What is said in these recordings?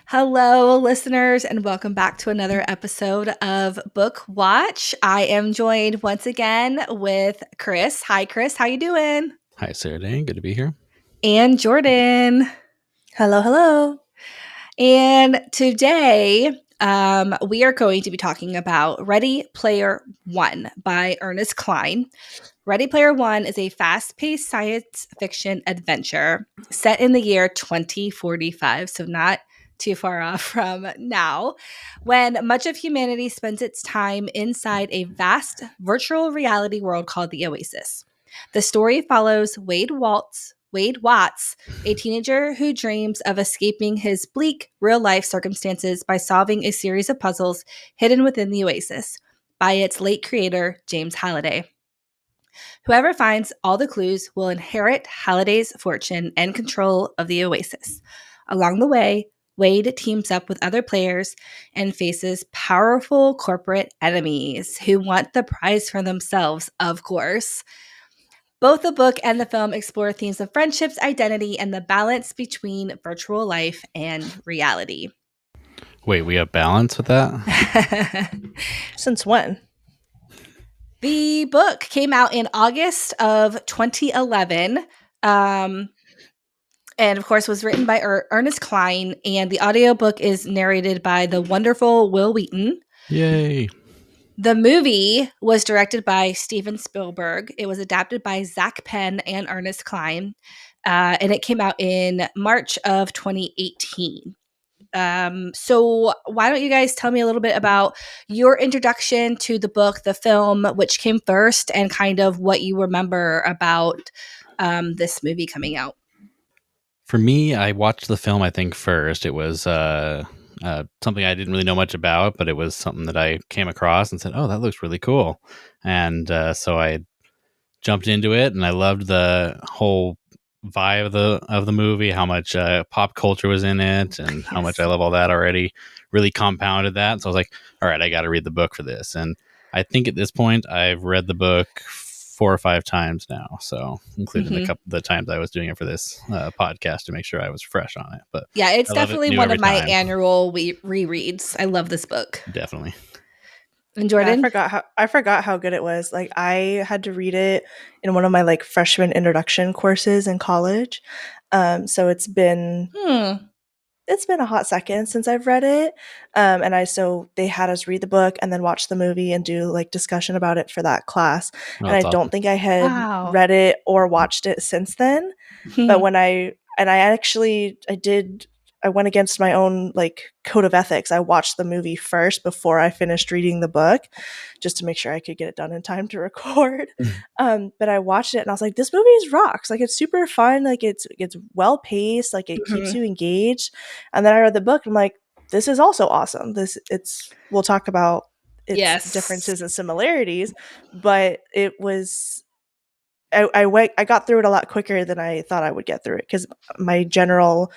Hello, listeners, and welcome back to another episode of Book Watch. I am joined once again with Chris. Hi, Chris. How you doing? Hi, Sarah Dane. Good to be here. And Jordan. Hello, hello. And today, we are going to be talking about Ready Player One by Ernest Cline. Ready Player One is a fast-paced science fiction adventure set in the year 2045, so not too far off from now, when much of humanity spends its time inside a vast virtual reality world called the Oasis. The story follows Wade Watts, a teenager who dreams of escaping his bleak real-life circumstances by solving a series of puzzles hidden within the Oasis by its late creator, James Halliday. Whoever finds all the clues will inherit Halliday's fortune and control of the Oasis. Along the way, Wade teams up with other players and faces powerful corporate enemies who want the prize for themselves, of course. Both the book and the film explore themes of friendships, identity, and the balance between virtual life and reality. Wait, we have balance with that? Since when? The book came out in August of 2011. And of course was written by Ernest Cline, and the audiobook is narrated by the wonderful Will Wheaton. Yay. The movie was directed by Steven Spielberg. It was adapted by Zach Penn and Ernest Cline, and it came out in March of 2018. So why don't you guys tell me a little bit about your introduction to the book, the film, which came first, and kind of what you remember about this movie coming out? For me, I watched the film, I think, first. It was something I didn't really know much about, but it was something that I came across and said, oh, that looks really cool. And so I jumped into it, and I loved the whole vibe of the movie, how much pop culture was in it, and how much I love all that already. Really compounded that. So I was like, all right, I got to read the book for this. And I think at this point, I've read the book 4 or 5 times now, so including the times I was doing it for this podcast to make sure I was fresh on it. But yeah, it's definitely one of my annual rereads. I love this book. Definitely. And Jordan? Yeah, I forgot how good it was. Like, I had to read it in one of my like freshman introduction courses in college. So it's been a hot second since I've read it. So they had us read the book and then watch the movie and do like discussion about it for that class. Oh, and I don't think I had read it or watched it since then. But when I went against my own like code of ethics. I watched the movie first before I finished reading the book, just to make sure I could get it done in time to record. But I watched it and I was like, this movie is rocks. Like, it's super fun. Like, it's well paced. Like, it keeps you engaged. And then I read the book and I'm like, this is also awesome. We'll talk about its differences and similarities, but it was. I got through it a lot quicker than I thought I would get through it, because my general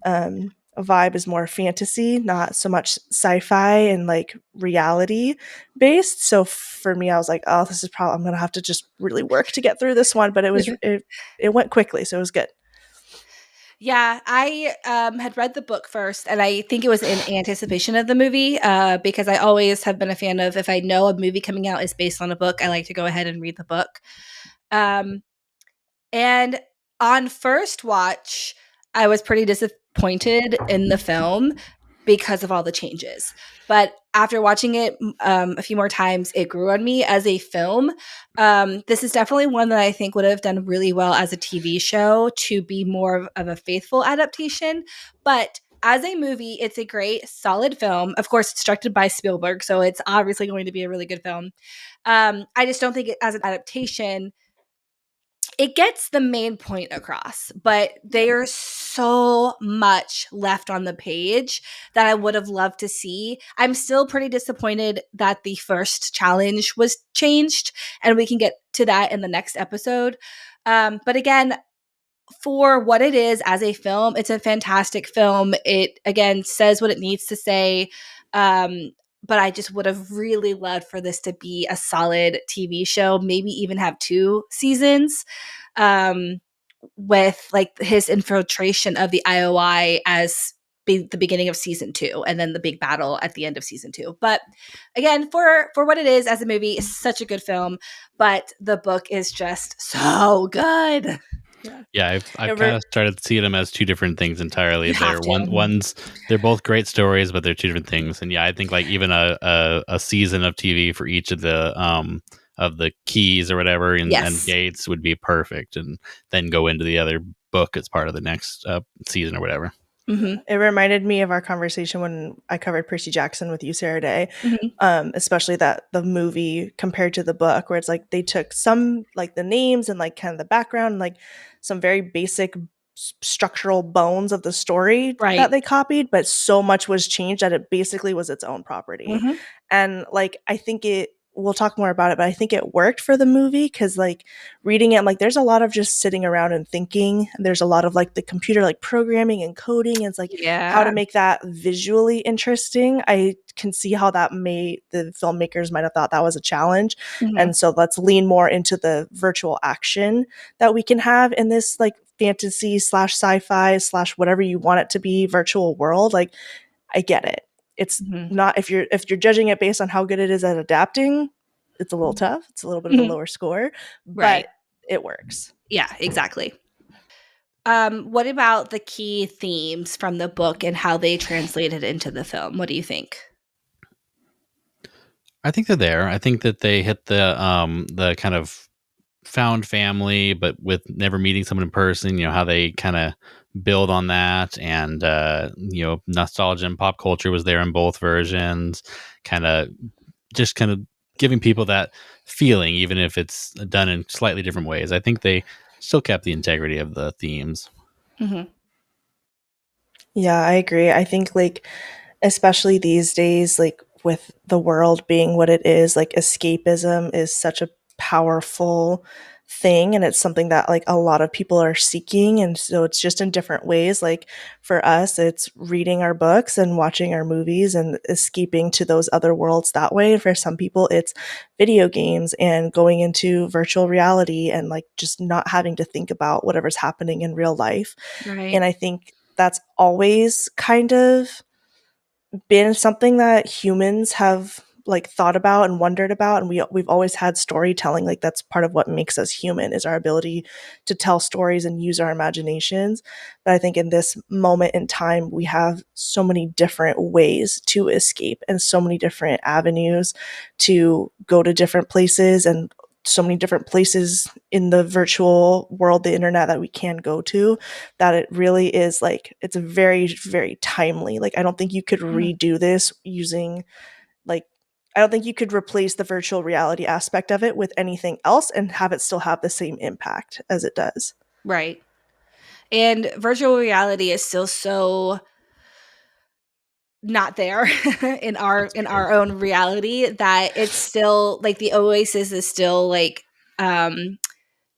vibe is more fantasy, not so much sci-fi and like reality based. So for me, I was like, oh, this is probably, I'm gonna have to just really work to get through this one. But it went quickly, so it was good. Yeah, I had read the book first, and I think it was in anticipation of the movie, because I always have been a fan of, if I know a movie coming out is based on a book, I like to go ahead and read the book. And on first watch, I was pretty disappointed in the film because of all the changes. But after watching it a few more times, it grew on me as a film. This is definitely one that I think would have done really well as a TV show, to be more of a faithful adaptation. But as a movie, it's a great, solid film. Of course, it's directed by Spielberg, so it's obviously going to be a really good film. I just don't think it, as an adaptation, it gets the main point across, but there's so much left on the page that I would have loved to see. I'm still pretty disappointed that the first challenge was changed, and we can get to that in the next episode. But again, for what it is as a film, it's a fantastic film. It, again, says what it needs to say. But I just would have really loved for this to be a solid TV show, maybe even have 2 seasons, with like his infiltration of the IOI as the beginning of season 2 and then the big battle at the end of season 2. But again, for what it is as a movie, it's such a good film, but the book is just so good. Yeah, I've kind of started seeing them as two different things entirely. You have to. They're both great stories, but they're two different things. And yeah, I think like even a season of TV for each of the keys or whatever and Yes. gates would be perfect, and then go into the other book as part of the next season or whatever. Mm-hmm. It reminded me of our conversation when I covered Percy Jackson with you, Sarah Day, especially that the movie compared to the book, where it's like they took some like the names and like kind of the background, and, like some very basic structural bones of the story that they copied, but so much was changed that it basically was its own property. And like I think we'll talk more about it, but I think it worked for the movie because like reading it, like there's a lot of just sitting around and thinking. There's a lot of like the computer like programming and coding, and it's like how to make that visually interesting. I can see how that the filmmakers might have thought that was a challenge. And so let's lean more into the virtual action that we can have in this like fantasy / sci-fi / whatever you want it to be virtual world. Like I get it. It's not, if you're judging it based on how good it is at adapting, it's a little tough. It's a little bit of a lower score, but it works. Yeah, exactly. What about the key themes from the book and how they translated into the film? What do you think? I think they're there. I think that they hit the kind of found family, but with never meeting someone in person, how they kind of build on that. And, nostalgia and pop culture was there in both versions, kind of giving people that feeling, even if it's done in slightly different ways. I think they still kept the integrity of the themes. Yeah, I agree. I think like, especially these days, like with the world being what it is, like escapism is such a powerful thing, and it's something that like a lot of people are seeking. And so it's just in different ways. Like for us, it's reading our books and watching our movies and escaping to those other worlds that way. And for some people, it's video games and going into virtual reality and like just not having to think about whatever's happening in real life. And I think that's always kind of been something that humans have like thought about and wondered about, and we've always had storytelling. Like that's part of what makes us human, is our ability to tell stories and use our imaginations. But I think in this moment in time, we have so many different ways to escape and so many different avenues to go to different places, and so many different places in the virtual world, the internet, that we can go to, that it really is like, it's very, very timely. Like, I don't think you could redo this using like, I don't think you could replace the virtual reality aspect of it with anything else and have it still have the same impact as it does. Right. And virtual reality is still so not there in our own reality, that it's still like the Oasis is still like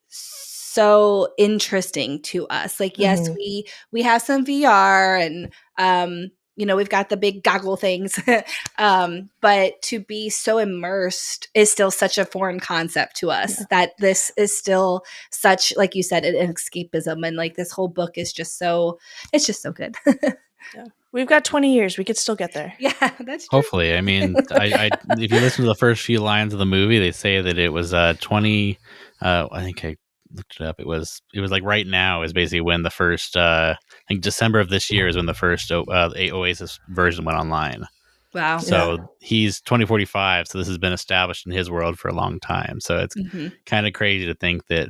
so interesting to us. Like, yes, we have some VR and we've got the big goggle things. But to be so immersed is still such a foreign concept to us, that this is still such, like you said, an escapism. And like this whole book is just so, it's just so good. We've got 20 years. We could still get there. Yeah, that's true. Hopefully. I mean, if you listen to the first few lines of the movie, they say that it was 20. I think I looked it up. It was like right now is basically when the first. I think December of this year is when the first Oasis version went online. Wow. So he's 2045. So this has been established in his world for a long time. So it's kind of crazy to think that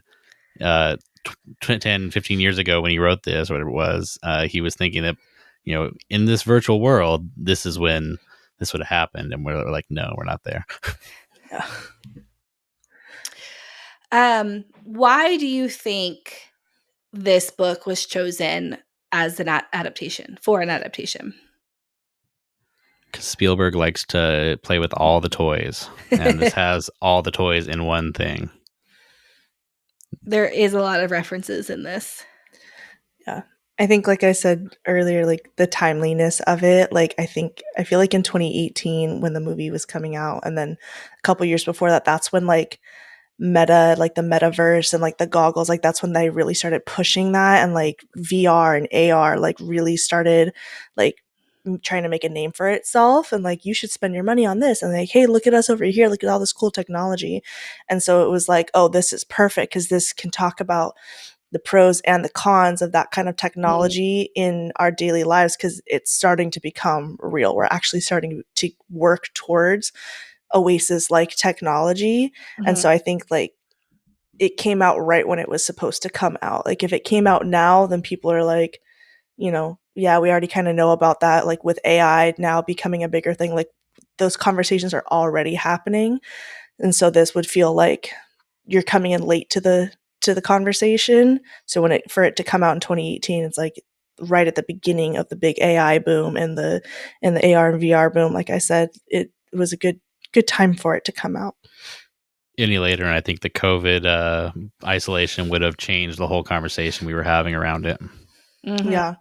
10, 15 years ago when he wrote this, whatever it was, he was thinking that, in this virtual world, this is when this would have happened. And we're like, no, we're not there. Why do you think this book was chosen as an adaptation? Because Spielberg likes to play with all the toys, and this has all the toys in one thing. There is a lot of references in this. Yeah. I think, like I said earlier, like the timeliness of it, like I feel like in 2018 when the movie was coming out, and then a couple years before that, that's when like meta, like the metaverse and like the goggles, like that's when they really started pushing that, and like VR and AR like really started like trying to make a name for itself, and like you should spend your money on this, and like, hey, look at us over here, look at all this cool technology. And so it was like, oh, this is perfect because this can talk about the pros and the cons of that kind of technology in our daily lives, because it's starting to become real. We're actually starting to work towards Oasis like technology. And so I think like it came out right when it was supposed to come out. Like if it came out now, then people are like, yeah, we already kind of know about that. Like with AI now becoming a bigger thing, like those conversations are already happening. And so this would feel like you're coming in late to the conversation. So for it to come out in 2018, it's like right at the beginning of the big AI boom and the AR and VR boom. Like I said, it was a good time for it to come out. Any later, and I think the COVID isolation would have changed the whole conversation we were having around it. Yeah.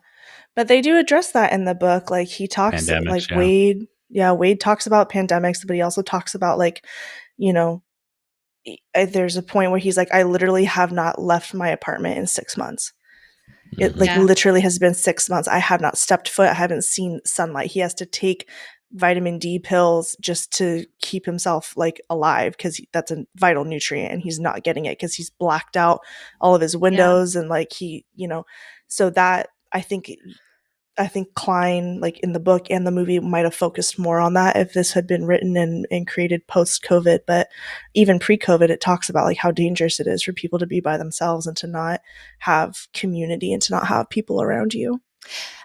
But they do address that in the book. Like he talks Pandemics, Wade talks about pandemics, but he also talks about like, there's a point where he's like, I literally have not left my apartment in 6 months. It like literally has been 6 months. I have not stepped foot. I haven't seen sunlight. He has to take vitamin D pills just to keep himself like alive, because that's a vital nutrient, and he's not getting it because he's blacked out all of his windows. And like so that I think Cline, like in the book and the movie, might have focused more on that if this had been written and created post-COVID. But even pre-COVID, it talks about like how dangerous it is for people to be by themselves and to not have community and to not have people around you.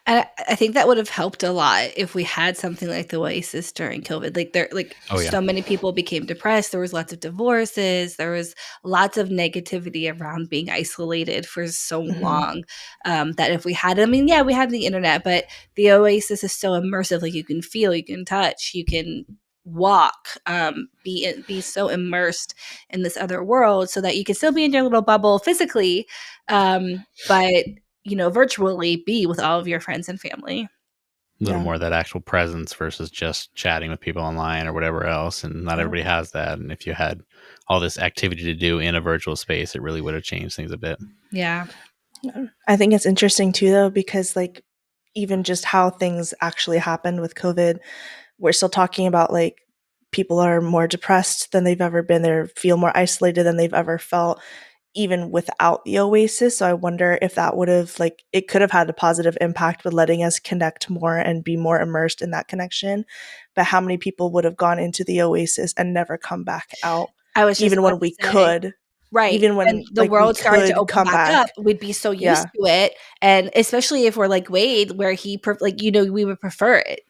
And I think that would have helped a lot if we had something like the Oasis during COVID. Like so many people became depressed. There was lots of divorces. There was lots of negativity around being isolated for so long, that if we had, I mean, yeah, we have the internet, but the Oasis is so immersive. Like you can feel, you can touch, you can walk, be so immersed in this other world, so that you can still be in your little bubble physically, but virtually be with all of your friends and family. A little more of that actual presence versus just chatting with people online or whatever else. And not everybody has that. And if you had all this activity to do in a virtual space, it really would have changed things a bit. Yeah. I think it's interesting too, though, because like even just how things actually happened with COVID, we're still talking about like people are more depressed than they've ever been. They feel more isolated than they've ever felt, even without the Oasis. So I wonder if that would have like, it could have had a positive impact with letting us connect more and be more immersed in that connection. But how many people would have gone into the Oasis and never come back out? I was just even when we could. Right. Even when the like world we started to could open come back back. up, we'd be so used to it. And especially if we're like Wade, where he we would prefer it.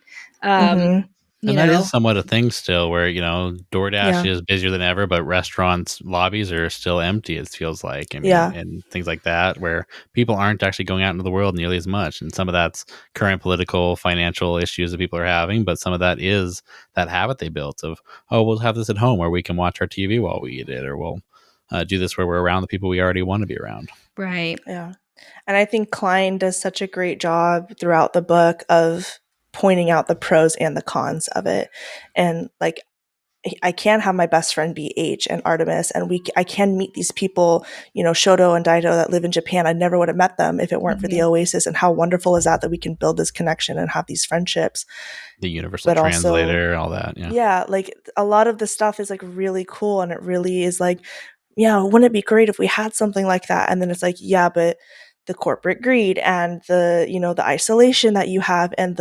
And that is somewhat a thing still, where DoorDash is busier than ever, but restaurants lobbies are still empty, it feels like. I mean, and things like that, where people aren't actually going out into the world nearly as much. And some of that's current political, financial issues that people are having, but some of that is that habit they built of, oh, we'll have this at home where we can watch our TV while we eat it, or we'll do this where we're around the people we already want to be around. Right. Yeah. And I think Cline does such a great job throughout the book of pointing out the pros and the cons of it. And like, I can have my best friend be H and Artemis, and I can meet these people, Shoto and Daito, that live in Japan. I never would have met them if it weren't for the Oasis. And how wonderful is that we can build this connection and have these friendships. The universal translator, all that. Yeah. Like a lot of the stuff is like really cool, and it really is like, yeah, wouldn't it be great if we had something like that? And then it's like, yeah, but the corporate greed and the isolation that you have, and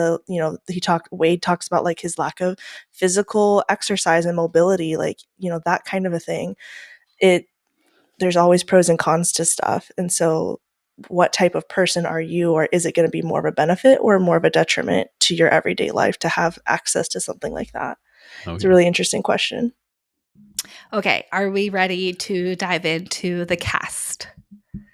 Wade talks about like his lack of physical exercise and mobility, like, that kind of a thing. There's always pros and cons to stuff. And so what type of person are you, or is it going to be more of a benefit or more of a detriment to your everyday life to have access to something like that? It's a really interesting question. Okay, are we ready to dive into the cast?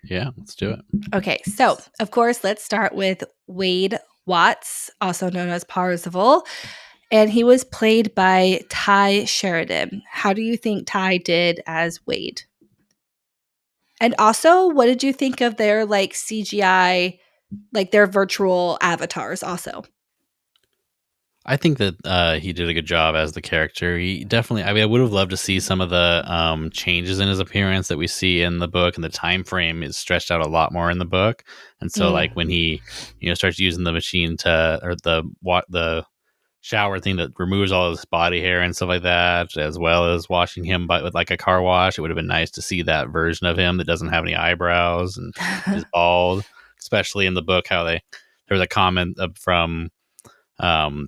Yeah, let's do it. Okay, so of course, let's start with Wade Watts, also known as Parzival, and he was played by Ty Sheridan. How do you think Ty did as Wade? And also, what did you think of their like CGI, like their virtual avatars also? I think that he did a good job as the character. He definitely. I mean, I would have loved to see some of the changes in his appearance that we see in the book, and the time frame is stretched out a lot more in the book. And so, like when he, starts using the machine or the shower thing that removes all his body hair and stuff like that, as well as washing him with like a car wash, it would have been nice to see that version of him that doesn't have any eyebrows and is bald. Especially in the book, how there was a comment from. Um,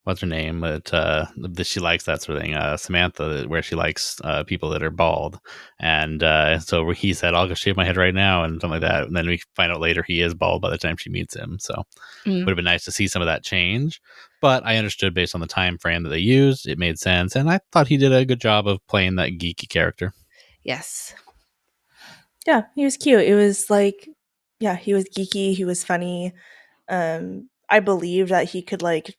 what's her name that she likes that sort of thing, Samantha, where she likes people that are bald, and so he said, I'll go shave my head right now and something like that, and then we find out later he is bald by the time she meets him. So would have been nice to see some of that change, but I understood based on the time frame that they used, it made sense, and I thought he did a good job of playing that geeky character. Yes. Yeah, he was cute. It was like, yeah, he was geeky, he was funny. I believe that he could like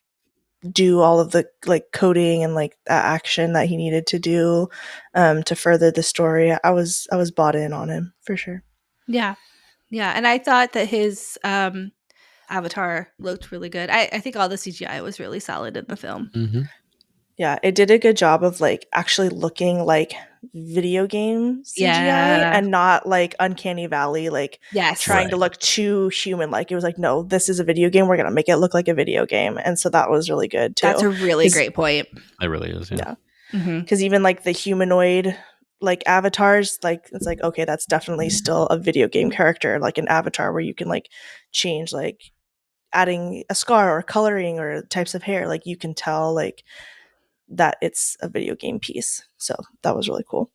do all of the like coding and like that action that he needed to do to further the story. I was bought in on him for sure. Yeah. And I thought that his avatar looked really good. I think all the CGI was really solid in the film. Mm-hmm. Yeah, it did a good job of like actually looking like video game CGI and not like Uncanny Valley, like trying to look too human. Like it was like, no, this is a video game. We're gonna make it look like a video game, and so that was really good too. That's a really great point. It really is. Yeah. Because even like the humanoid like avatars, like it's like, okay, that's definitely still a video game character, like an avatar where you can like change, like adding a scar or coloring or types of hair, like you can tell like that it's a video game piece. So that was really cool.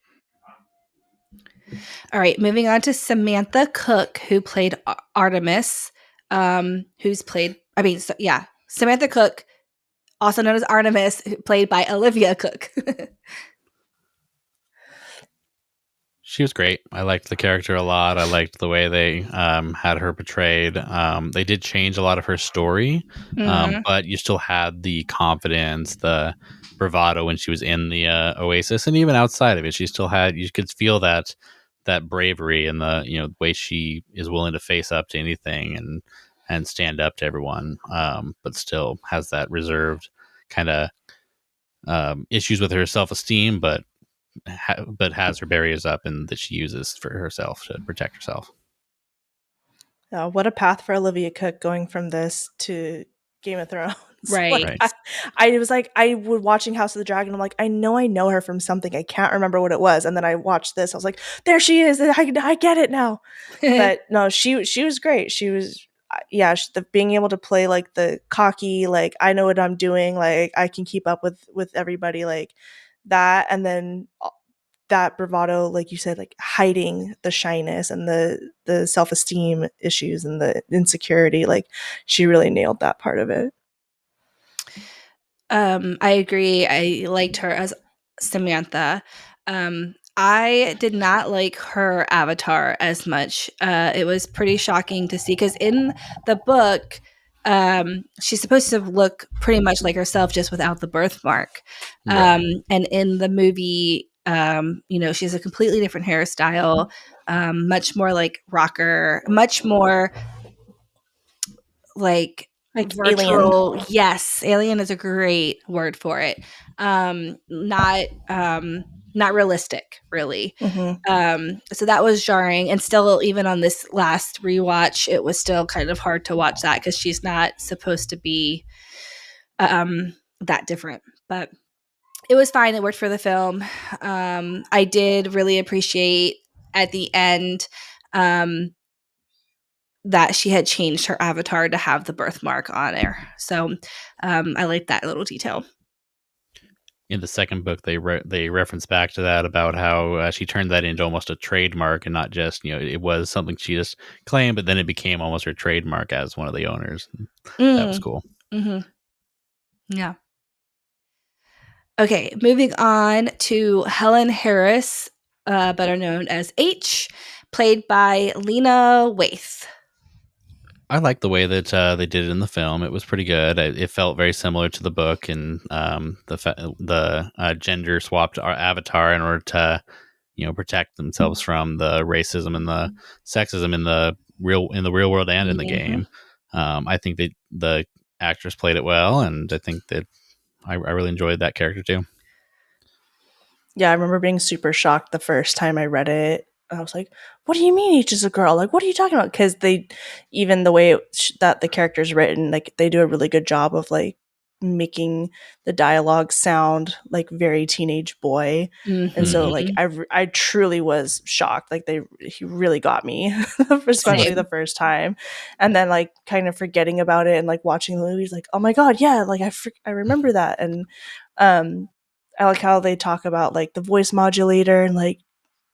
All right, moving on to Samantha Cook, who played Artemis, Samantha Cook, also known as Artemis, played by Olivia Cook. She was great. I liked the character a lot. I liked the way they had her portrayed. They did change a lot of her story, but you still had the confidence, the bravado when she was in the Oasis, and even outside of it, she still had. You could feel that bravery and the way she is willing to face up to anything and stand up to everyone, but still has that reserved kind of issues with her self-esteem, but has her barriers up and that she uses for herself to protect herself. What a path for Olivia Cook, going from this to Game of Thrones. Right. Like, I was like, I was watching House of the Dragon. I'm like, I know her from something. I can't remember what it was. And then I watched this. I was like, there she is. I get it now. But no, she was great. She was, being able to play like the cocky, like I know what I'm doing. Like I can keep up with everybody, like that. And then that bravado, like you said, like hiding the shyness and the self-esteem issues and the insecurity, like she really nailed that part of it. I agree. I liked her as Samantha. I did not like her avatar as much. It was pretty shocking to see because in the book, she's supposed to look pretty much like herself, just without the birthmark. Right. And in the movie, she has a completely different hairstyle, much more like rocker, much more like virtual. Alien. Yes, alien is a great word for it. Not realistic, really. So that was jarring, and still, even on this last rewatch, it was still kind of hard to watch that because she's not supposed to be that different. But it was fine. It worked for the film. I did really appreciate at the end that she had changed her avatar to have the birthmark on there. So I like that little detail. In the second book, they reference back to that about how she turned that into almost a trademark and not just, it was something she just claimed, but then it became almost her trademark as one of the owners. That was cool. Mm-hmm. Yeah. Okay, moving on to Helen Harris, better known as H, played by Lena Waithe. I like the way that they did it in the film. It was pretty good. It felt very similar to the book, and the gender swapped our avatar in order to, protect themselves from the racism and the sexism in the real world and in the game. I think that the actress played it well, and I think that I really enjoyed that character too. Yeah, I remember being super shocked the first time I read it. I was like, "What do you mean each is a girl? Like, what are you talking about?" Because even the way that the character's written, like, they do a really good job of like making the dialogue sound like very teenage boy, and so like I truly was shocked. Like he really got me, especially the first time, and then like kind of forgetting about it and like watching the movies, like, oh my god, yeah, like I remember that, and um I like how they talk about like the voice modulator and like,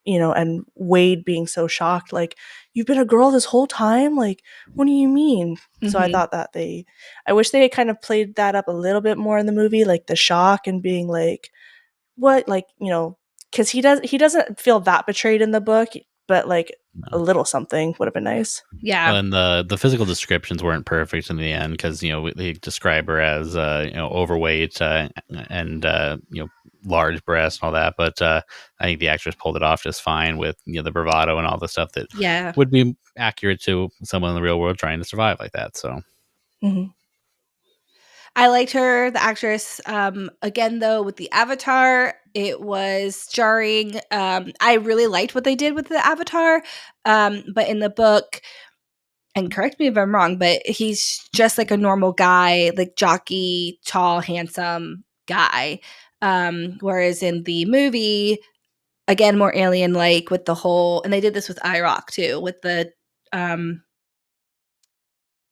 and Wade being so shocked, like, you've been a girl this whole time? Like, what do you mean? So I thought that I wish they had kind of played that up a little bit more in the movie, like the shock and being like, what, like, because he doesn't feel that betrayed in the book, but like a little something would have been nice. Yeah. Well, and the physical descriptions weren't perfect in the end because they describe her as overweight and large breasts and all that. But I think the actress pulled it off just fine with the bravado and all the stuff that would be accurate to someone in the real world trying to survive like that. So. Mm-hmm. I liked her, the actress. Again, though, with the avatar, it was jarring. I really liked what they did with the avatar, but in the book, and correct me if I'm wrong, but he's just like a normal guy, like jockey, tall, handsome guy. Whereas in the movie, again, more alien-like with the whole, and they did this with IROC too, with the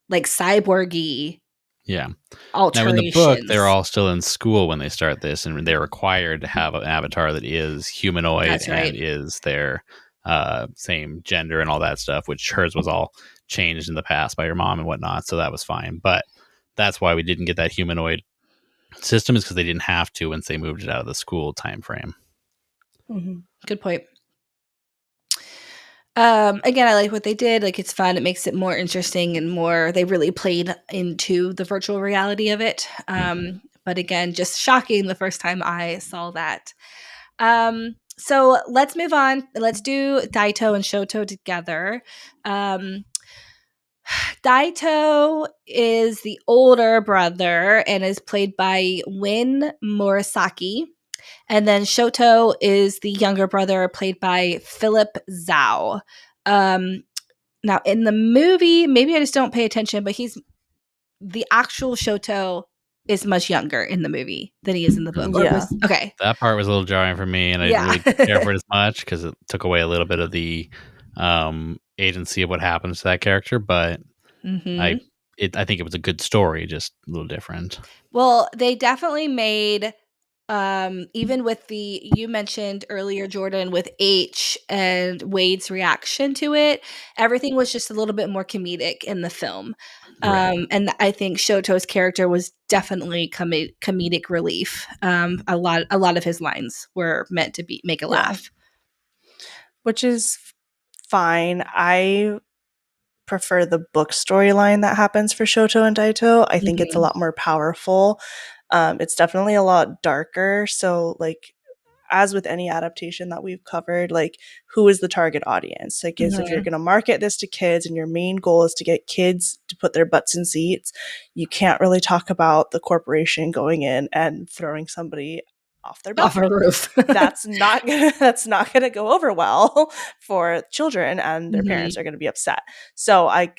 like cyborgy. Yeah. Alterations. Now, in the book, they're all still in school when they start this, and they're required to have an avatar that is humanoid and is their same gender and all that stuff, which hers was all changed in the past by your mom and whatnot, so that was fine. But that's why we didn't get that humanoid system, is because they didn't have to once they moved it out of the school time frame. Mm-hmm. Good point. Again, I like what they did. Like, it's fun. It makes it more interesting and more, they really played into the virtual reality of it. But again, just shocking the first time I saw that. So let's move on. Let's do Daito and Shoto together. Daito is the older brother and is played by Win Murasaki. And then Shoto is the younger brother played by Philip Zhao. Now, in the movie, maybe I just don't pay attention, but the actual Shoto is much younger in the movie than he is in the book. Yeah. Okay. That part was a little jarring for me, and I didn't really care for it as much because it took away a little bit of the agency of what happens to that character. But I think it was a good story, just a little different. Well, they definitely made, even with you mentioned earlier, Jordan, with H and Wade's reaction to it, everything was just a little bit more comedic in the film. Right. And I think Shoto's character was definitely comedic relief. A lot of his lines were meant to make a laugh. Which is fine. I prefer the book storyline that happens for Shoto and Daito. I think it's a lot more powerful. It's definitely a lot darker. So, like, as with any adaptation that we've covered, like, who is the target audience? Like, if you're going to market this to kids and your main goal is to get kids to put their butts in seats, you can't really talk about the corporation going in and throwing somebody off their balcony. Off a roof. that's not gonna go over well for children, and their parents are going to be upset. So I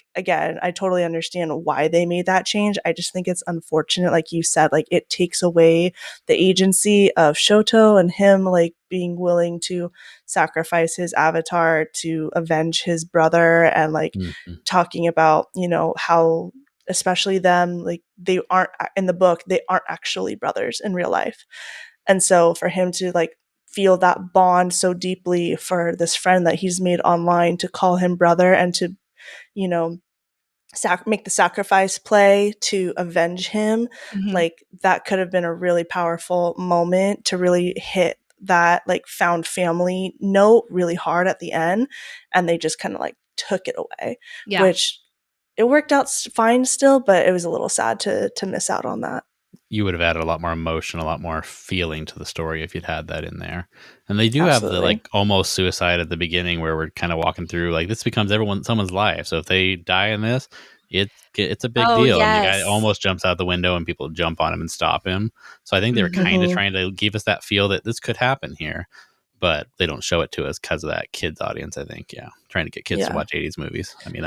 totally understand why they made that change. I just think it's unfortunate, like you said, like it takes away the agency of Shoto and him like being willing to sacrifice his avatar to avenge his brother, and like talking about, how especially them, like they aren't in the book, they aren't actually brothers in real life. And so for him to like feel that bond so deeply for this friend that he's made online, to call him brother and to, make the sacrifice play to avenge him, like that could have been a really powerful moment to really hit that like found family note really hard at the end. And they just kind of like took it away, which it worked out fine still, but it was a little sad to miss out on that. You would have added a lot more emotion, a lot more feeling to the story if you'd had that in there. And they do have the like almost suicide at the beginning where we're kind of walking through like this becomes someone's life. So if they die in this, it's a big Oh, deal, and the guy yes. almost jumps out the window, and people jump on him and stop him. So I think they were kind of Mhm. trying to give us that feel that this could happen here, but they don't show it to us because of that kids audience. I think, trying to get kids to Yeah. watch 80s movies. I mean,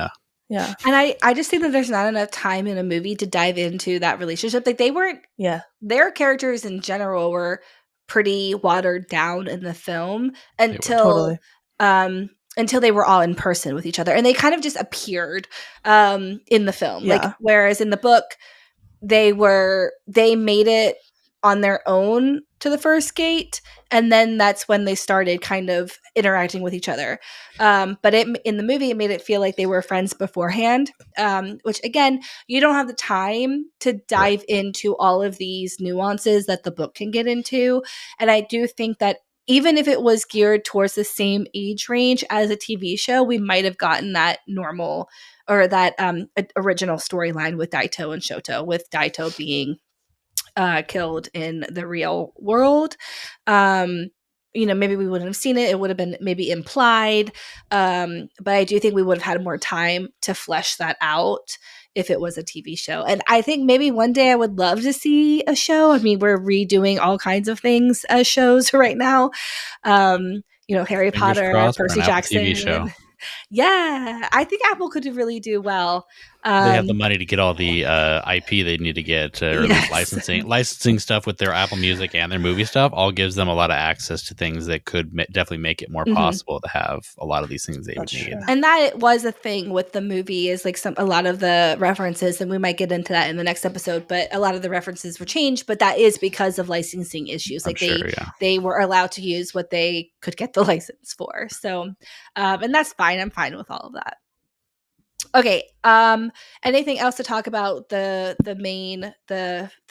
Yeah. And I just think that there's not enough time in a movie to dive into that relationship. Like, they weren't Yeah. their characters in general were pretty watered down in the film they were. Totally. until they were all in person with each other, and they kind of just appeared in the film. Like, Yeah. whereas in the book they made it on their own to the first gate, and then that's when they started kind of interacting with each other. But in the movie, it made it feel like they were friends beforehand, which, again, you don't have the time to dive into all of these nuances that the book can get into. And I do think that even if it was geared towards the same age range as a TV show, we might have gotten that normal or that original storyline with Daito and Shoto, with Daito being killed in the real world. Maybe we wouldn't have seen it. It would have been maybe implied. But I do think we would have had more time to flesh that out if it was a TV show. And I think maybe one day I would love to see a show. I mean, we're redoing all kinds of things as shows right now. Harry Fingers Potter, crossed for Percy an Apple TV show. Jackson. Yeah, I think Apple could really do well. They have the money to get all the IP they need to get, or at least Yes. licensing stuff with their Apple Music and their movie stuff. All gives them a lot of access to things that could definitely make it more possible to have a lot of these things they would need. true. And that was a thing with the movie, is like a lot of the references, and we might get into that in the next episode, but a lot of the references were changed, but that is because of licensing issues. Like, they were allowed to use what they could get the license for. So, and that's fine. I'm fine with all of that. Okay. Anything else to talk about the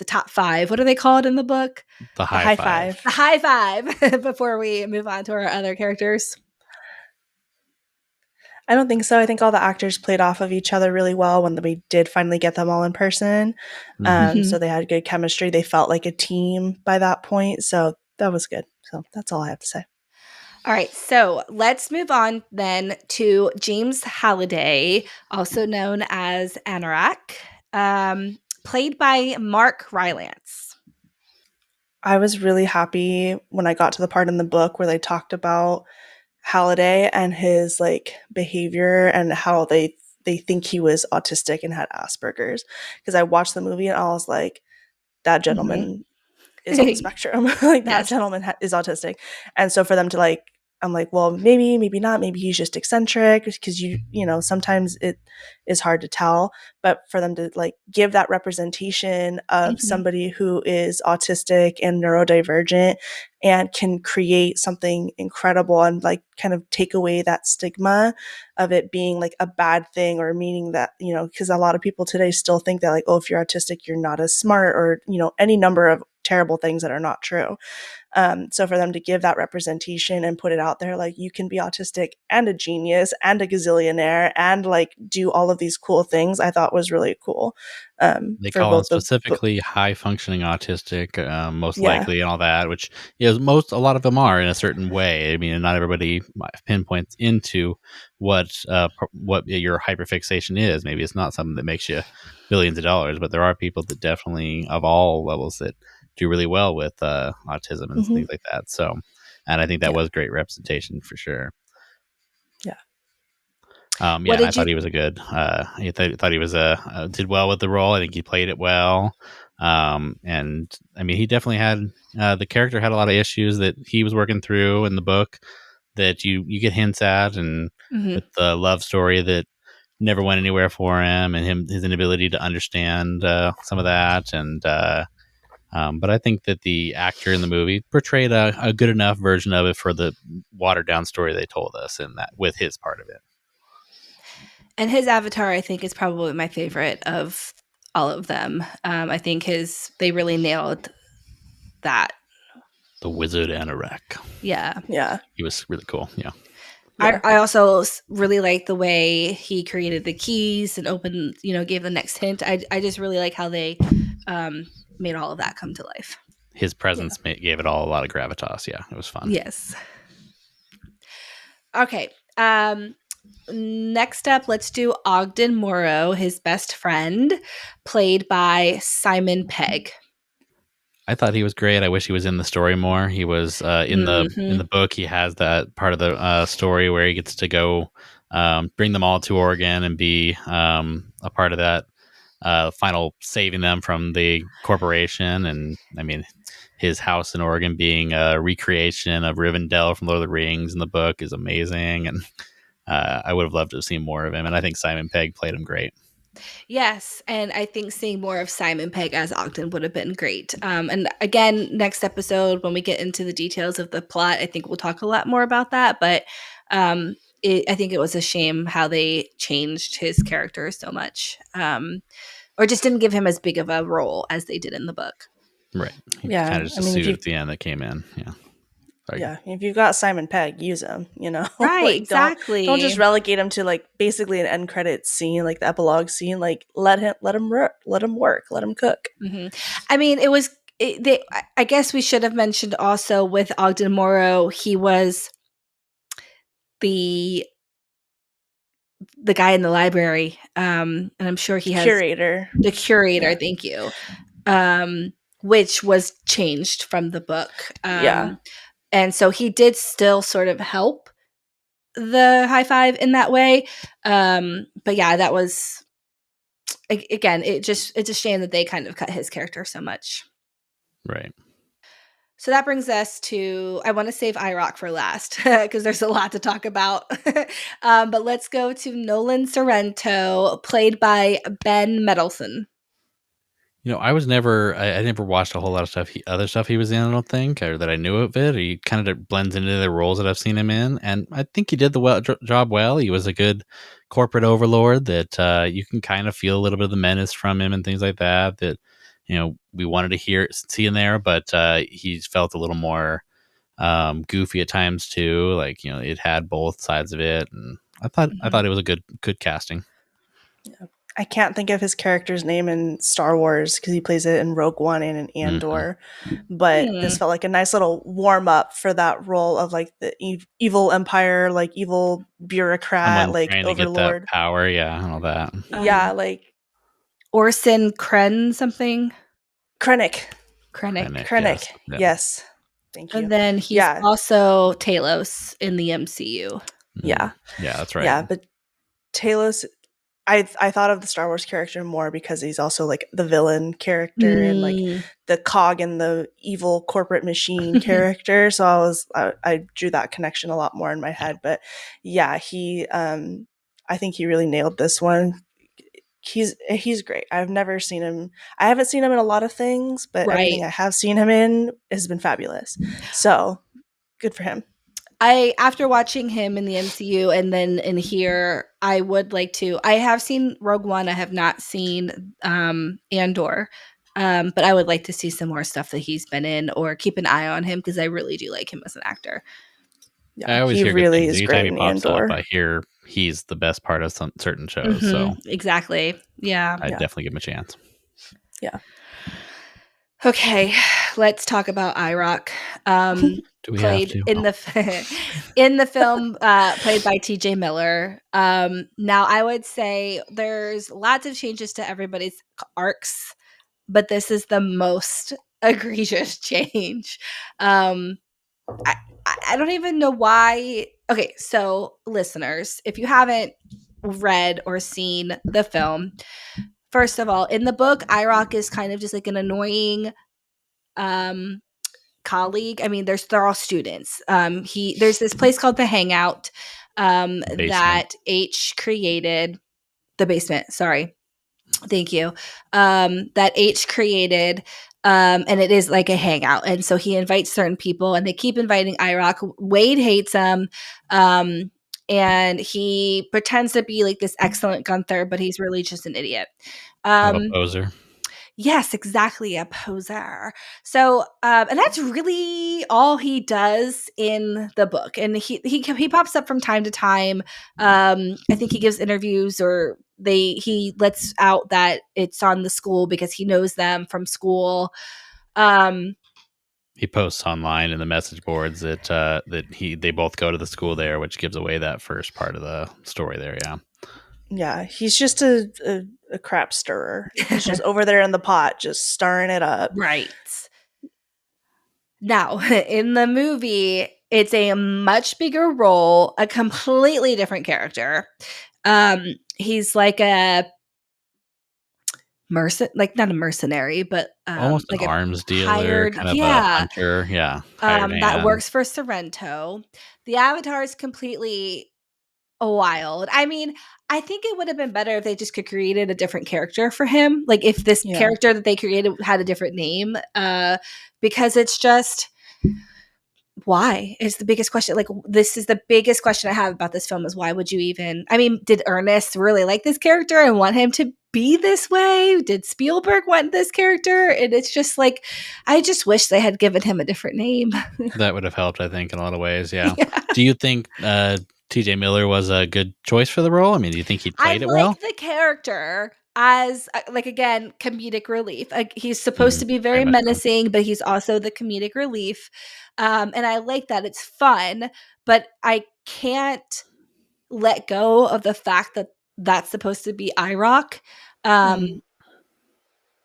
top five? What are they called in the book? The high five. The high five. Before we move on to our other characters. I don't think so. I think all the actors played off of each other really well when we did finally get them all in person. So they had good chemistry. They felt like a team by that point. So that was good. So that's all I have to say. All right, so let's move on then to James Halliday, also known as Anorak, played by Mark Rylance. I was really happy when I got to the part in the book where they talked about Halliday and his behavior and how they think he was autistic and had Asperger's, because I watched the movie and I was like, that gentleman is on the spectrum. That gentleman is autistic. And so for them to I'm like, well, maybe not. Maybe he's just eccentric, because sometimes it is hard to tell. But for them to give that representation of somebody who is autistic and neurodivergent and can create something incredible and kind of take away that stigma of it being a bad thing, or meaning that, because a lot of people today still think that if you're autistic, you're not as smart, or, any number of terrible things that are not true. So for them to give that representation and put it out there, you can be autistic and a genius and a gazillionaire and do all of these cool things, I thought was really cool. They call it specifically high functioning autistic, most likely, and all that, which is a lot of them are in a certain way. I mean, not everybody pinpoints into what your hyperfixation is. Maybe it's not something that makes you billions of dollars, but there are people that definitely, of all levels, that do really well with autism and things like that. So, and I think that was great representation for sure. Yeah. I thought he was a good. I thought he was did well with the role. I think he played it well. And I mean, he definitely had the character had a lot of issues that he was working through in the book that you get hints at, and with the love story that never went anywhere for him, and his inability to understand some of that, and but I think that the actor in the movie portrayed a good enough version of it for the watered down story they told us, in that with his part of it. And his avatar, I think, is probably my favorite of all of them. I think they really nailed that. The Wizard Anorak. Yeah. Yeah. He was really cool. Yeah. I also really like the way he created the keys and opened, gave the next hint. I just really like how they made all of that come to life. His presence gave it all a lot of gravitas. Yeah, it was fun. Yes. Okay. Next up, let's do Ogden Morrow, his best friend, played by Simon Pegg. I thought he was great. I wish he was in the story more. He was in the book. He has that part of the story where he gets to go bring them all to Oregon and be a part of that final saving them from the corporation. And I mean, his house in Oregon being a recreation of Rivendell from Lord of the Rings in the book is amazing. And I would have loved to have seen more of him. And I think Simon Pegg played him great. Yes, and I think seeing more of Simon Pegg as Ogden would have been great. And again, next episode, when we get into the details of the plot, I think we'll talk a lot more about that. But I think it was a shame how they changed his character so much, or just didn't give him as big of a role as they did in the book. Right. He Yeah, kind of just I mean, a suit at the end that came in. Yeah. Sorry. Yeah, if you've got Simon Pegg, use him. You know, Right, like exactly. don't just relegate him to like basically an end credits scene, like the epilogue scene. Like let him work, let him cook. Mm-hmm. I mean, it was. I guess we should have mentioned also with Ogden Morrow, he was the guy in the library, and I'm sure he has Curator. the curator. Yeah. Thank you. Which was changed from the book. Yeah. And so he did still sort of help the high five in that way. But yeah, that was again. It's a shame that they kind of cut his character so much. Right. So that brings us to, I want to save IROC for last because there's a lot to talk about. But let's go to Nolan Sorrento, played by Ben Mendelsohn. You know, I never watched a whole lot of other stuff he was in, I don't think, or that I knew of it. He kind of blends into the roles that I've seen him in. And I think he did the job well. He was a good corporate overlord that you can kind of feel a little bit of the menace from him and things like that, you know, we wanted to see in there, but he felt a little more goofy at times too. Like, you know, it had both sides of it. And I thought it was a good casting. Yeah. I can't think of his character's name in Star Wars because he plays it in Rogue One and in Andor. But this felt like a nice little warm up for that role of like the evil empire, like evil bureaucrat, Someone like trying to get overlord. that power, yeah, and all that. Yeah, like Orson Krennic. Yes. Thank you. And then he's also Talos in the MCU. Yeah. Yeah, that's right. Yeah, but Talos, I thought of the Star Wars character more because he's also like the villain character and like the cog in the evil corporate machine character. So I drew that connection a lot more in my head. But yeah, I think he really nailed this one. He's great. I haven't seen him in a lot of things, but everything I have seen him in has been fabulous. So good for him. After watching him in the MCU and then in here, I would like to. I have seen Rogue One. I have not seen Andor, but I would like to see some more stuff that he's been in or keep an eye on him because I really do like him as an actor. Yeah, I always hear good things. Anytime he pops up, I hear he's the best part of some certain shows. So exactly, yeah, I'd definitely give him a chance. Yeah. Okay, let's talk about IROC. Do we have to? In the film, played by T.J. Miller. Now, I would say there's lots of changes to everybody's arcs, but this is the most egregious change. I don't even know why. Okay, so listeners, if you haven't read or seen the film, first of all, in the book, IROC is kind of just like an annoying colleague. I mean, they're all students. There's this place called the Hangout that H created. The basement, sorry. Thank you. That H created, and it is like a hangout. And so he invites certain people, and they keep inviting IROC. Wade hates him, and he pretends to be like this excellent Gunther, but he's really just an idiot. A poser. Yes, exactly, a poser. So, and that's really all he does in the book. And he pops up from time to time. I think he gives interviews, or he lets out that it's on the school because he knows them from school. He posts online in the message boards that they both go to the school there, which gives away that first part of the story there. Yeah. Yeah, he's just a crap stirrer. He's just over there in the pot, just stirring it up. Right. Now, in the movie, it's a much bigger role, a completely different character. He's like a not a mercenary, but Almost an like a arms dealer, hired, kind of a yeah, hunter. Yeah. Hired that hand. works for Sorrento. The Avatar is completely wild. I mean, I think it would have been better if they just could created a different character for him. Like if this Yeah. character that they created had a different name, because it's just why is the biggest question. Like this is the biggest question I have about this film is why would you even? I mean, did Ernest really like this character and want him to be this way? Did Spielberg want this character? And it's just like, I just wish they had given him a different name. That would have helped, I think, in a lot of ways. Yeah. Yeah. Do you think TJ Miller was a good choice for the role? I mean, do you think he I played it well? like the character as like again comedic relief. Like he's supposed to be Very very much so. menacing, but he's also the comedic relief. And I like that it's fun, but I can't let go of the fact that that's supposed to be IROC. Mhm.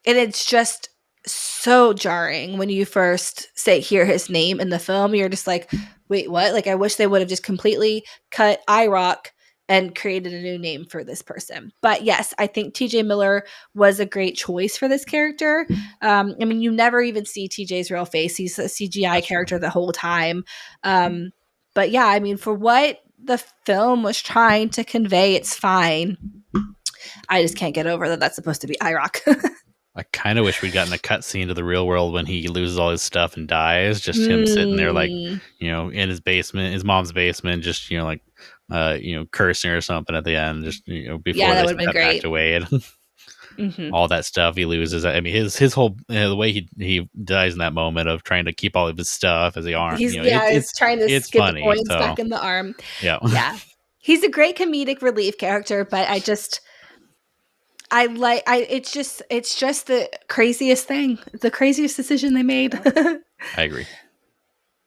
And it's just so jarring when you first hear his name in the film. You're just like, wait, what? Like, I wish they would have just completely cut IROC and created a new name for this person. But yes, I think TJ Miller was a great choice for this character. I mean, you never even see TJ's real face. He's a CGI That's character true. the whole time. But yeah, I mean, for what the film was trying to convey, it's fine. I just can't get over that that's supposed to be IROC. I kind of wish we'd gotten a cut scene to the real world when he loses all his stuff and dies. Just him sitting there, like, in his basement, his mom's basement, just, cursing or something at the end, just, before Yeah, that they would have been cut back great. to Wade. Mm-hmm. All that stuff he loses. I mean, his whole, the way he dies in that moment of trying to keep all of his stuff as the arm, He's trying to it's skip the funny. coins So back in the arm. yeah. Yeah. He's a great comedic relief character, but it's just the craziest thing. The craziest decision they made. I agree.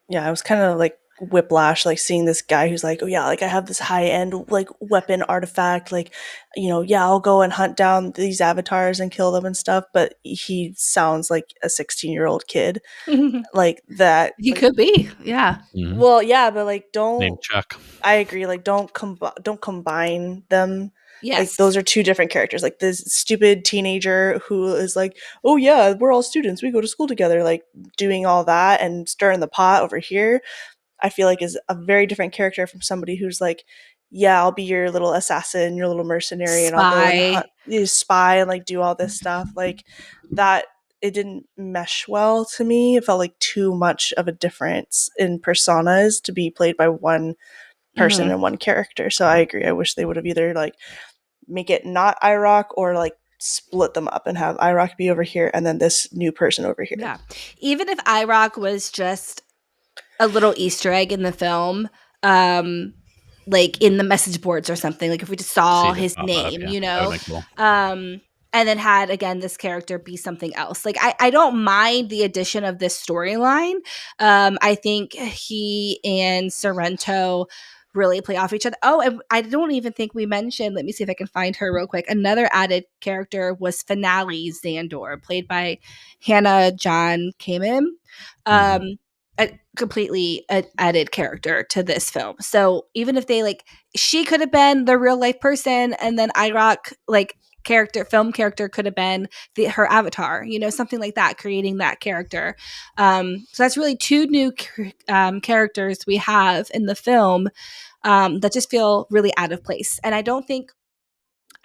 Yeah, I was kind of like whiplash, like seeing this guy who's like, oh yeah, like I have this high end like weapon artifact, like, yeah, I'll go and hunt down these avatars and kill them and stuff. But he sounds like a 16-year-old kid, like that. He Like, could be. Yeah. Mhm. well, yeah, but like Named Chuck. I agree. Like, don't combine them. Like, Yes. those are two different characters. Like, this stupid teenager who is like, oh yeah, we're all students. We go to school together. Like, doing all that and stirring the pot over here, I feel like is a very different character from somebody who's like, yeah, I'll be your little assassin, your little mercenary, and I'll go and Spy. hunt, spy and like do all this stuff. Like that, it didn't mesh well to me. It felt like too much of a difference in personas to be played by one person Mhm. and one character. So I agree. I wish they would have either like make it not IROC or like split them up and have IROC be over here and then this new person over here. Yeah. Even if IROC was just a little Easter egg in the film, like in the message boards or something, like if we just saw See them his pop up. name, Yeah, that would be cool. and then had again this character be something else. Like I don't mind the addition of this storyline. I think he and Sorrento really play off each other. Oh, and I don't even think we mentioned, let me see if I can find her real quick. Another added character was Finale Zandor, played by Hannah John Kamen. A completely added character to this film. So even if they like, she could have been the real life person, and then IROC like film character could have been her avatar, something like that, creating that character. So that's really two new characters we have in the film that just feel really out of place. And I don't think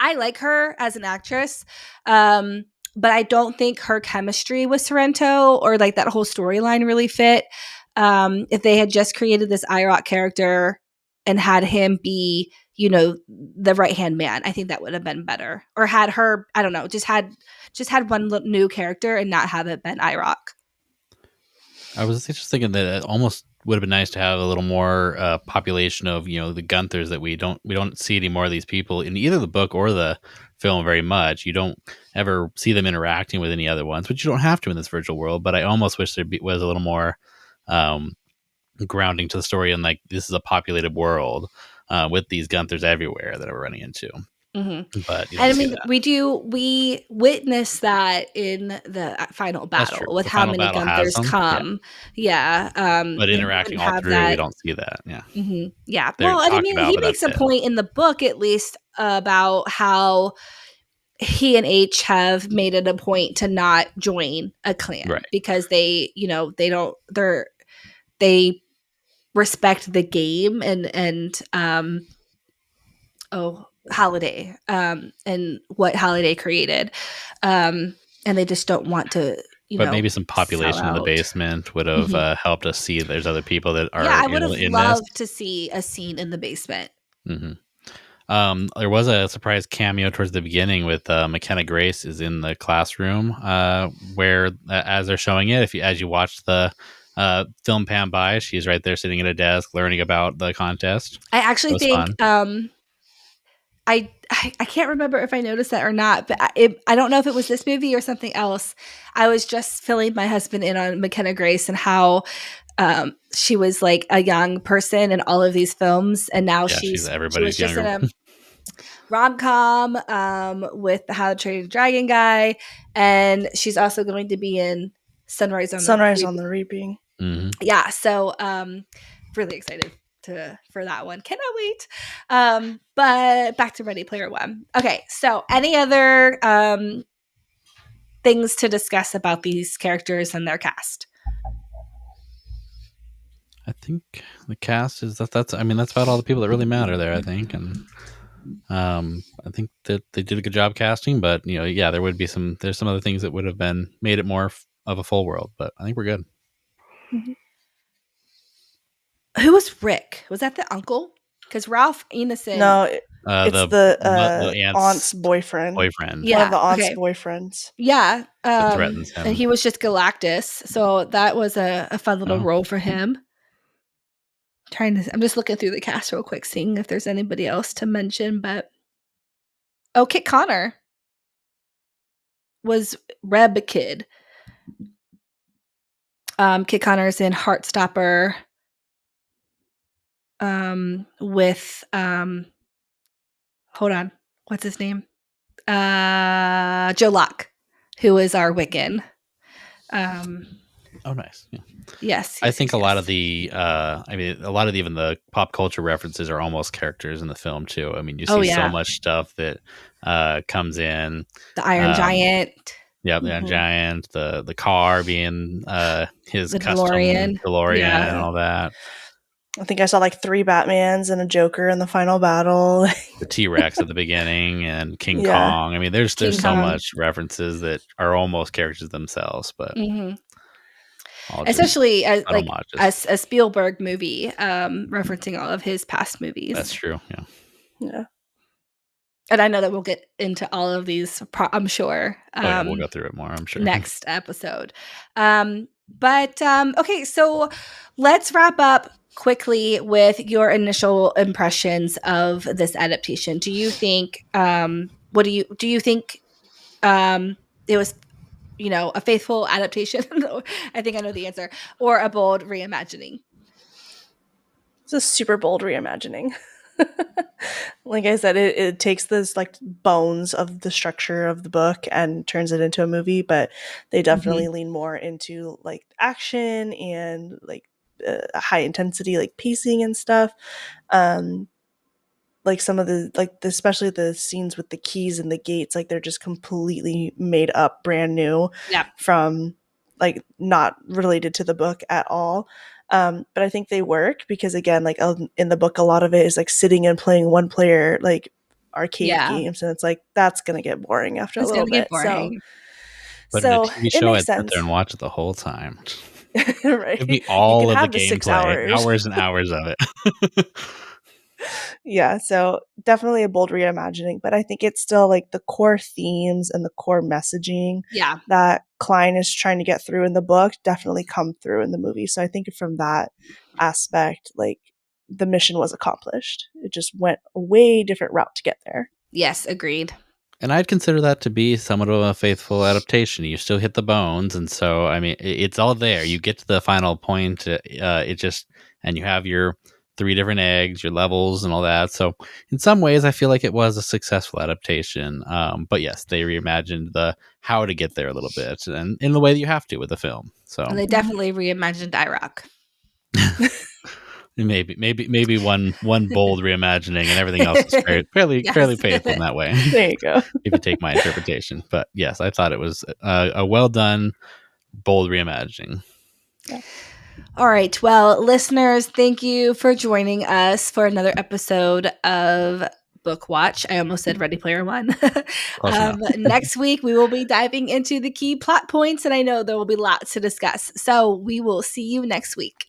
I like her as an actress. But I don't think her chemistry with Sorrento or like that whole storyline really fit. If they had just created this IROC character and had him be, the right hand man, I think that would have been better. Or had her, I don't know, just had one new character and not have it been IROC. I was just thinking that it almost would have been nice to have a little more population of the Gunthers that we don't see any more of these people in either the book or the film very much. You don't ever see them interacting with any other ones, which you don't have to in this virtual world. But I almost wish was a little more grounding to the story, and like this is a populated world with these Gunthers everywhere that we're running into. Mm-hmm. But you and don't I see mean, that. we witness that in the final That's true. battle with The how final many battle has Gunthers them, come. Yeah. but And we interacting wouldn't all have through, we that. don't see that. Yeah, Mm-hmm. Yeah. they're Well, and I talked mean, about, he but makes that's a it. point in the book, at least, about how he and H have made it a point to not join a clan, Right. because they respect the game and Holiday, and what Holiday created, and they just don't want to But maybe some sell population in the out. basement would have Mhm. helped us see there's other people that Yeah, are I would have in this. loved to see a scene in the basement. Mm-hmm. There was a surprise cameo towards the beginning with McKenna Grace is in the classroom where as they're showing it, as you watch the film pan by, she's right there sitting at a desk learning about the contest. I actually was think fun. I can't remember if I noticed that or not, but I don't know if it was this movie or something else. I was just filling my husband in on McKenna Grace and how she was like a young person in all of these films, and now she's she was everybody's just in younger. a rom-com with the How to Train Your Dragon guy, and she's also going to be in Sunrise on the Reaping. Mm-hmm. Yeah, so really excited for that one. Cannot wait. But back to Ready Player One. Okay, so any other things to discuss about these characters and their cast? I think the cast is that's about all the people that really matter there, I think. And I think that they did a good job casting, but there would be there's some other things that would have been made it more of a full world, but I think we're good. Mm-hmm. Who was Rick? Was that the uncle? Because Ralph Ineson. No, it's the aunt's boyfriend. Yeah, one of the aunt's boyfriends. Yeah, that threatens him. and he was just Galactus, so that was a fun little role for him. I'm just looking through the cast real quick, seeing if there's anybody else to mention. But Kit Connor was Reb Kid. Kit Connor's in Heartstopper. With hold on, what's his name? Joe Locke, who is our Wiccan. Oh, nice. Yeah. Yes, I think a lot of the even the pop culture references are almost characters in the film too. I mean, you see so much stuff that comes in. The Iron Giant. Yeah, the Iron Giant, the car being his the custom DeLorean and all that. I think I saw like 3 Batmans and a Joker in the final battle. The T-Rex at the beginning and King Kong. I mean, there's so much references that are almost characters themselves, but especially as like a Spielberg movie, referencing all of his past movies. That's true. Yeah. And I know that we'll get into all of these, I'm sure. We'll go through it more, I'm sure. Next episode. But okay, so let's wrap up quickly with your initial impressions of this adaptation. Do you think do you think it was a faithful adaptation? I think I know the answer. Or a bold reimagining? It's a super bold reimagining. Like I said, it takes this like bones of the structure of the book and turns it into a movie, but they definitely lean more into like action and like high intensity, like pacing and stuff. Like some of the especially the scenes with the keys and the gates, like they're just completely made up, brand new, from like not related to the book at all. But I think they work because again, like in the book, a lot of it is like sitting and playing one player like arcade games, and it's like that's gonna get boring after a little bit. So, but in a TV show, I'd sit there and watch it the whole time. Right, give me all of the gameplay, hours and hours of it. Yeah, so definitely a bold reimagining, but I think it's still like the core themes and the core messaging Yeah. that Cline is trying to get through in the book definitely come through in the movie. So I think from that aspect, like the mission was accomplished. It just went a way different route to get there. Yes, agreed. And I'd consider that to be somewhat of a faithful adaptation. You still hit the bones, and so I mean, it's all there. You get to the final point. It just and you have your 3 different eggs, your levels, and all that. So in some ways, I feel like it was a successful adaptation. But yes, they reimagined the how to get there a little bit, and in the way that you have to with the film. So And they definitely reimagined IROC. maybe one bold reimagining, and everything else is fairly Yes. faithful in that way. There you go. If you take my interpretation. But yes, I thought it was a well done, bold reimagining. Yeah. All right. Well, listeners, thank you for joining us for another episode of Book Watch. I almost said Ready Player One. Close enough. Next week, we will be diving into the key plot points, and I know there will be lots to discuss. So we will see you next week.